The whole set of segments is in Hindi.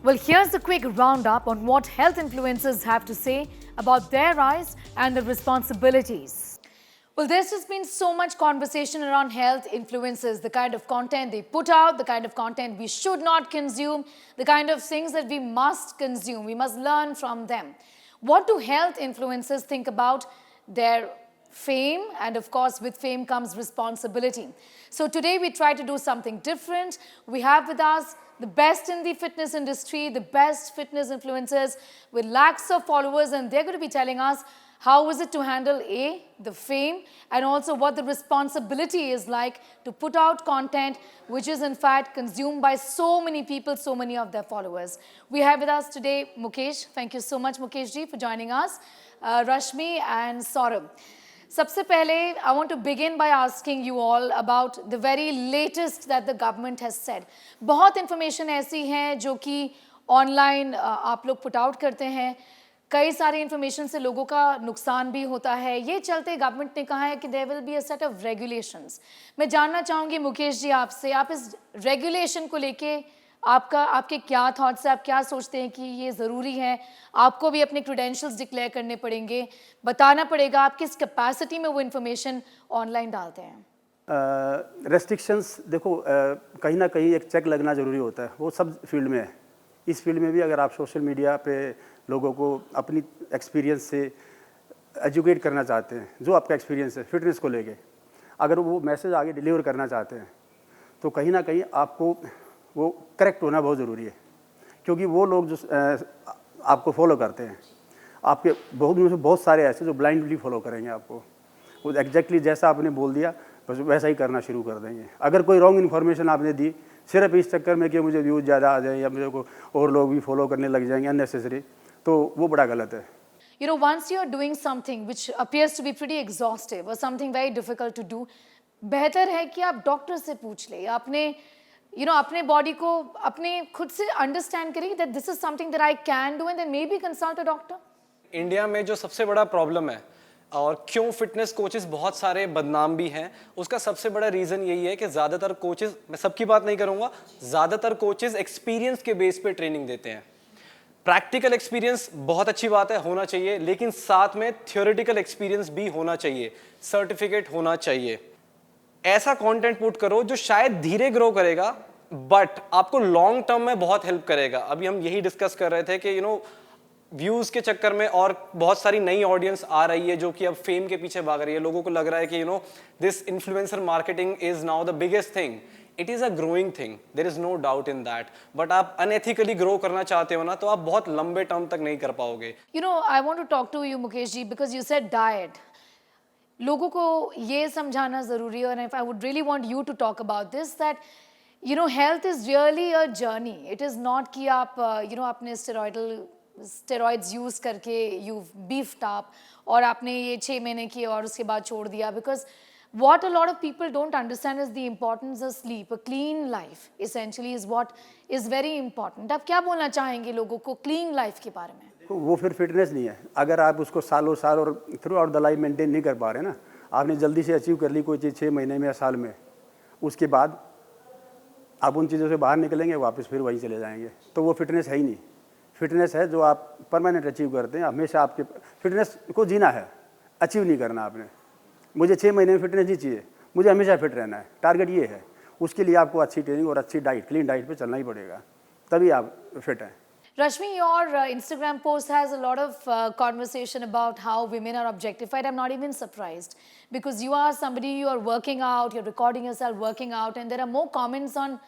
Well, here's a quick roundup on what health influencers have to say about their rise and the responsibilities. Well, there's just been so much conversation around health influencers, the kind of content they put out, the kind of content we should not consume, the kind of things that we must consume. We must learn from them. What do health influencers think about their fame? And of course, with fame comes responsibility. So today we try to do something different. We have with us the best in the fitness industry, the best fitness influencers with lakhs of followers, and they're going to be telling us how is it to handle the fame, and also what the responsibility is like to put out content which is in fact consumed by so many people, so many of their followers. We have with us today Mukesh. Thank you so much, Mukesh ji, for joining us. Rashmi and Saurabh. सबसे पहले I want to begin by asking you all about the very latest that the government has said. बहुत information ऐसी है जो कि online आप लोग put out करते हैं. कई सारी information से लोगों का नुकसान भी होता है. ये चलते government ने कहा है कि there will be a set of regulations. मैं जानना चाहूँगी मुकेश जी आपसे, आप इस regulation को लेके आपके क्या थॉट्स है, आप क्या सोचते हैं कि ये ज़रूरी है? आपको भी अपने क्रेडेंशियल्स डिक्लेयर करने पड़ेंगे, बताना पड़ेगा आप किस कैपेसिटी में वो इन्फॉर्मेशन ऑनलाइन डालते हैं। रेस्ट्रिक्शंस देखो, कहीं ना कहीं एक चेक लगना ज़रूरी होता है, वो सब फील्ड में है। इस फील्ड में भी अगर आप सोशल मीडिया पे लोगों को अपनी एक्सपीरियंस से एजुकेट करना चाहते हैं, जो आपका एक्सपीरियंस है फिटनेस को लेके, अगर वो मैसेज आगे डिलीवर करना चाहते हैं तो कहीं ना कहीं आपको वो करेक्ट होना बहुत ज़रूरी है, क्योंकि वो लोग जो आपको फॉलो करते हैं, आपके बहुत सारे ऐसे जो ब्लाइंडली फॉलो करेंगे आपको, वो एग्जैक्टली जैसा आपने बोल दिया बस वैसा ही करना शुरू कर देंगे। अगर कोई रॉन्ग इन्फॉर्मेशन आपने दी सिर्फ इस चक्कर में कि मुझे व्यूज़ ज़्यादा आ जाए या मुझे को और लोग भी फॉलो करने लग जाएंगे अननेसेसरी, तो वो बड़ा गलत है। You know, once you are doing something which appears to be pretty exhaustive or something very difficult to do, बेहतर है कि आप डॉक्टर से पूछ ले, आपने अपने बॉडी को अपने खुद से अंडरस्टैंड करें that this is something that I can do and then maybe consult a doctor. India में जो सबसे बड़ा प्रॉब्लम है और क्यों फिटनेस कोचेस बहुत सारे बदनाम भी हैं, उसका सबसे बड़ा रीज़न यही है कि ज़्यादातर कोचेस, मैं सबकी बात नहीं करूँगा, ज़्यादातर कोचेस एक्सपीरियंस के बेस पे ट्रेनिंग देते हैं। प्रैक्टिकल एक्सपीरियंस बहुत अच्छी बात है, होना चाहिए, लेकिन साथ में थ्योरेटिकल एक्सपीरियंस भी होना चाहिए, सर्टिफिकेट होना चाहिए। ऐसा कंटेंट पुट करो जो शायद धीरे ग्रो करेगा बट आपको लॉन्ग टर्म में बहुत हेल्प करेगा। अभी हम यही डिस्कस कर रहे थे कि व्यूज के चक्कर में और बहुत सारी नई ऑडियंस आ रही है जो कि अब फेम के पीछे भाग रही है। लोगों को लग रहा है कि this influencer marketing is now the biggest thing. It is a growing thing, there is no doubt in that, but आप अनएथिकली ग्रो करना चाहते हो ना तो आप बहुत लंबे टर्म तक नहीं कर पाओगे। I want to talk to you Mukesh ji because you said diet. लोगों को ये समझाना ज़रूरी है, और I would really want you to talk about this that health is really a journey. It is not कि आप आपने स्टेरॉइड्स यूज़ करके यू बीफ्ड अप और आपने ये 6 महीने किए और उसके बाद छोड़ दिया। Because what a lot of people don't understand is the importance of sleep. A clean life essentially is what is very important. आप क्या बोलना चाहेंगे लोगों को क्लीन लाइफ के बारे में? वो फिर फिटनेस नहीं है। अगर आप उसको सालों साल और through out the life maintain नहीं कर पा रहे ना, आपने जल्दी से अचीव कर ली कोई चीज़ 6 महीने में या साल में, उसके बाद आप उन चीज़ों से बाहर निकलेंगे, वापस फिर वहीं चले जाएंगे, तो वो फिटनेस है ही नहीं। फिटनेस है जो आप परमानेंट अचीव करते हैं। हमेशा आपके फिटनेस को जीना है, अचीव नहीं करना आपने। मुझे 6 महीने में फिटनेस नहीं चाहिए, मुझे हमेशा फिट रहना है, टारगेट ये है। उसके लिए आपको अच्छी ट्रेनिंग और अच्छी डाइट, क्लीन डाइट पे चलना ही पड़ेगा, तभी आप फिट हैं। Rashmi, your Instagram post has a lot of conversation about how women are objectified. I'm not even surprised because you are somebody, you are working out, you're recording yourself working out, and there are more comments on,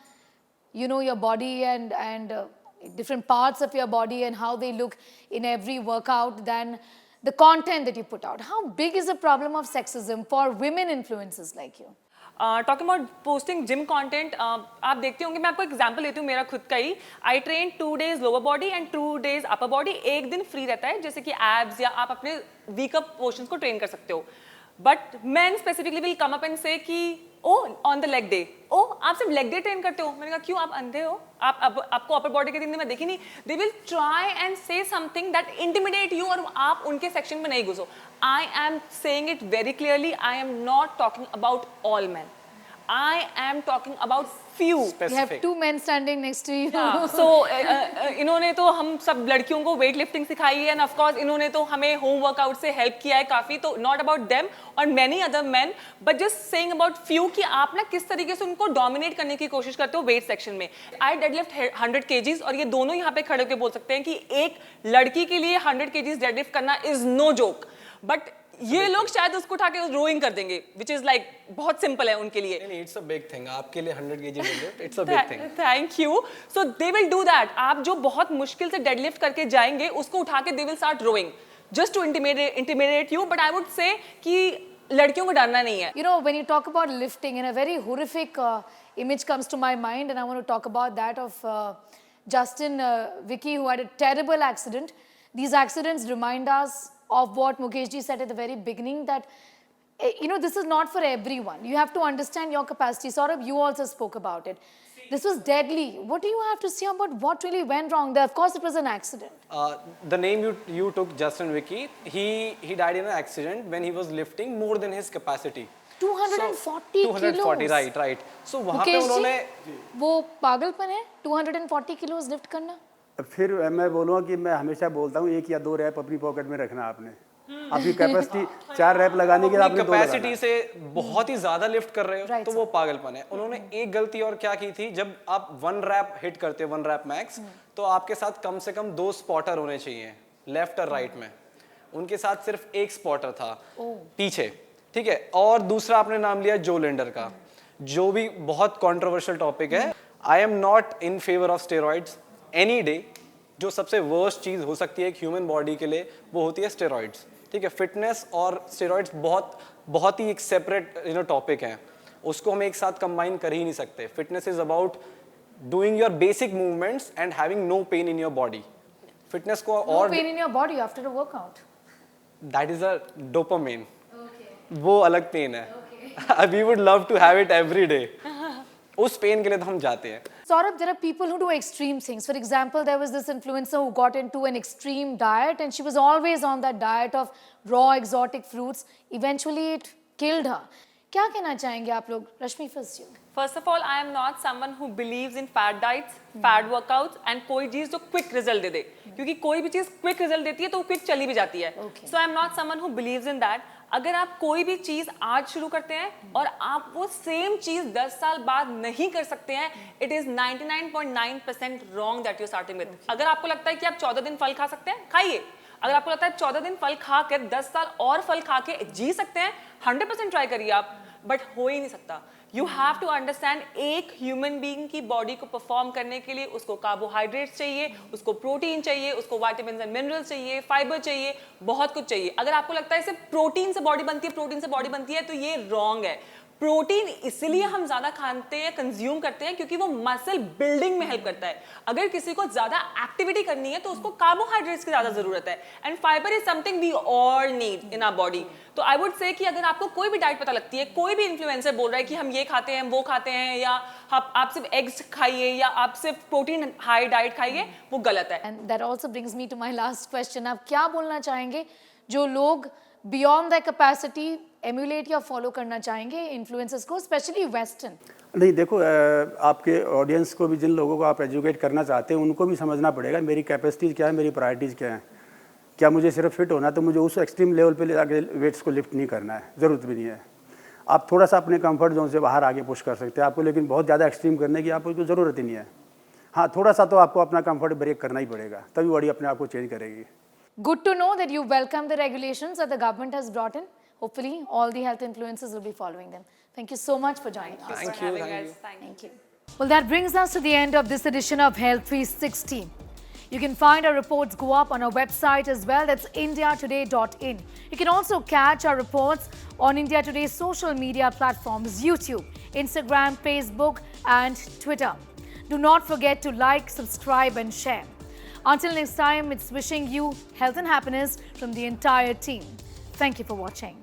your body and different parts of your body and how they look in every workout than the content that you put out. How big is the problem of sexism for women influencers like you? Talking about posting gym content, आप देखते होंगे, मैं आपको एग्जांपल देती हूँ मेरा खुद का ही। I train 2 days lower body and 2 days upper body. एक दिन फ्री रहता है जैसे कि एब्स या आप अपने वीकअप पोर्शंस को ट्रेन कर सकते हो। But man specifically will come up and से कि ओ ऑन द लेग डे, ओ आप सिर्फ लेग डे ट्रेन करते हो। मैंने कहा क्यों, आप अंधे हो? आपको अपर बॉडी के दिन मैं देखी नहीं। दे विल ट्राई एंड से समथिंग दैट इंटिमिडेट यू और आप उनके सेक्शन में नहीं घुसो। I am saying it very clearly, I am not talking about all men. I am talking about few. You have Specific. 2 men standing next to you. So इन्होंने तो हम सब लड़कियों को वेट लिफ्टिंग सिखाई है, एंड ऑफ कोर्स इन्होंने तो हमें होम वर्कआउट से हेल्प किया है काफी, तो नॉट अबाउट देम और many other main, but just saying about few कि आप ना किस तरीके से उनको डोमिनेट करने की कोशिश करते हो वेट सेक्शन में. आई डेडलिफ्ट 100 kgs और ये दोनों यहाँ पे खड़े होकर बोल सकते हैं कि एक लड़की के लिए 100 kgs डेडलिफ्ट करना इज नो जोक, बट ये लोग शायद उसको उठा के रोइंग कर देंगे, विच इज लाइक बहुत सिंपल है उनके लिए. नहीं, it's a big thing. आपके लिए 100 kg deadlift, it's a big thing. Thank you. So they will do that. आप जो बहुत मुश्किल से डेडलिफ्ट करके जाएंगे उसको उठा के they will start rowing just to intimidate you. But I would say कि लड़कियों को डरना नहीं है. You know, when you talk about lifting, and a very horrific image comes to my mind, and I want to talk about that of Justin Vicky, who had a terrible accident. These accidents remind us of what Mukesh ji said at the very beginning, that you know, this is not for everyone. You have to understand your capacity. Saurabh, you also spoke about it. This was deadly. What do you have to say about what really went wrong there? Of course, it was an accident. The name you took, Justin Vicky, he died in an accident when he was lifting more than his capacity. 240 240, kilos. right. So वहाँ पे मुकेश उन्होंने जी, वो पागलपन है 240 किलोज लिफ्ट करना. फिर मैं बोलूँगा कि मैं हमेशा बोलता हूँ 1 या 2 रैप अपनी पॉकेट में रखना आपने. आपकी कैपेसिटी 4 रैप लगाने के लिए आपने 2 लगाना. कैपेसिटी से बहुत ही ज्यादा लिफ्ट कर रहे हो Right, तो वो पागलपन है. उन्होंने एक गलती और क्या की थी, जब आप 1 रैप हिट करते हो 1 रैप मैक्स, तो आपके साथ कम से कम 2 स्पॉटर होने चाहिए लेफ्ट और राइट में. उनके साथ सिर्फ 1 स्पॉटर था पीछे, ठीक है. और दूसरा आपने नाम लिया जो लिंडर का, जो भी बहुत कंट्रोवर्शियल टॉपिक है. I am not in favour of steroids any day. जो सबसे वर्स्ट चीज हो सकती है एक ह्यूमन बॉडी के लिए वो होती है स्टेरॉइड्स, ठीक है. फिटनेस और स्टेरॉइड्स बहुत ही एक सेपरेट टॉपिक है, उसको हम एक साथ कंबाइन कर ही नहीं सकते. Fitness is about doing your basic movements and having no pain in your body. Fitness को No और pain in your body after a workout. That is a dopamine. वो अलग पेन है. We would love to have it every day. उस पेन के लिए तो हम जाते हैं. Saurabh, there are people who do extreme things. For example, there was this influencer who got into an extreme diet, and she was always on that diet of raw exotic fruits. Eventually, it killed her. क्या कहना चाहेंगे आप लोग? Rashmi, first you. First of all, I am not someone who believes in fad diets, fad workouts, and कोई चीज जो quick result दे दे, क्योंकि कोई भी चीज quick result देती है तो वो quick चली भी जाती है. So I am not someone who believes in that. अगर आप कोई भी चीज आज शुरू करते हैं और आप वो सेम चीज 10 साल बाद नहीं कर सकते हैं, it is 99.9% wrong that you're starting with. अगर आपको लगता है कि आप 14 दिन फल खा सकते हैं, खाइए. अगर आपको लगता है 14 दिन फल खा कर 10 साल और फल खा के जी सकते हैं, 100% ट्राई करिए आप, बट हो ही नहीं सकता. यू हैव टू अंडरस्टैंड एक ह्यूमन बीइंग की बॉडी को परफॉर्म करने के लिए उसको कार्बोहाइड्रेट्स चाहिए, उसको प्रोटीन चाहिए, उसको विटामिन्स एंड मिनरल्स चाहिए, फाइबर चाहिए, बहुत कुछ चाहिए. अगर आपको लगता है सिर्फ प्रोटीन से बॉडी बनती है, प्रोटीन से बॉडी बनती है, तो ये रॉन्ग है. प्रोटीन इसलिए हम ज्यादा खाते हैं, कंज्यूम करते हैं, क्योंकि वो मसल बिल्डिंग में हेल्प करता है. अगर किसी को ज्यादा एक्टिविटी करनी है तो उसको कार्बोहाइड्रेट्स की ज्यादा जरूरत है. And fibre is something we all need in our body. तो आई वुड से कि अगर आपको कोई भी डाइट पता लगती है, कोई भी इन्फ्लुएंसर बोल रहा है कि हम ये खाते हैं, वो खाते हैं, या आप सिर्फ एग्स खाइए या आप सिर्फ प्रोटीन हाई डाइट खाइए, वो गलत है. And that also brings me to my last question. आप क्या बोलना चाहेंगे जो लोग beyond their capacity emulate या follow करना चाहेंगे influencers को, especially western? नहीं, देखो आपके ऑडियंस को भी, जिन लोगों को आप एजुकेट करना चाहते हैं, उनको भी समझना पड़ेगा मेरी कैपेसिटीज़ क्या है, मेरी प्रायोरिटीज़ क्या है. क्या मुझे सिर्फ फिट होना है तो मुझे उस एक्सट्रीम लेवल पे आगे वेट्स को लिफ्ट नहीं करना है, ज़रूरत भी नहीं है. आप थोड़ा सा अपने कंफर्ट जोन से बाहर आगे पुश कर सकते हैं आपको, लेकिन बहुत ज़्यादा एक्सट्रीम करने की आपको ज़रूरत ही नहीं है. हाँ, थोड़ा सा तो आपको अपना कंफर्ट ब्रेक करना ही पड़ेगा, तभी बॉडी अपने आप को चेंज करेगी. Good to know that you welcome the regulations that the government has brought in. Hopefully, all the health influencers will be following them. Thank you so much for joining us. Thank you. Thank you. Thank you. Well, that brings us to the end of this edition of Health 360. You can find our reports go up on our website as well. That's indiatoday.in. You can also catch our reports on India Today's social media platforms, YouTube, Instagram, Facebook, and Twitter. Do not forget to like, subscribe, and share. Until next time, it's wishing you health and happiness from the entire team. Thank you for watching.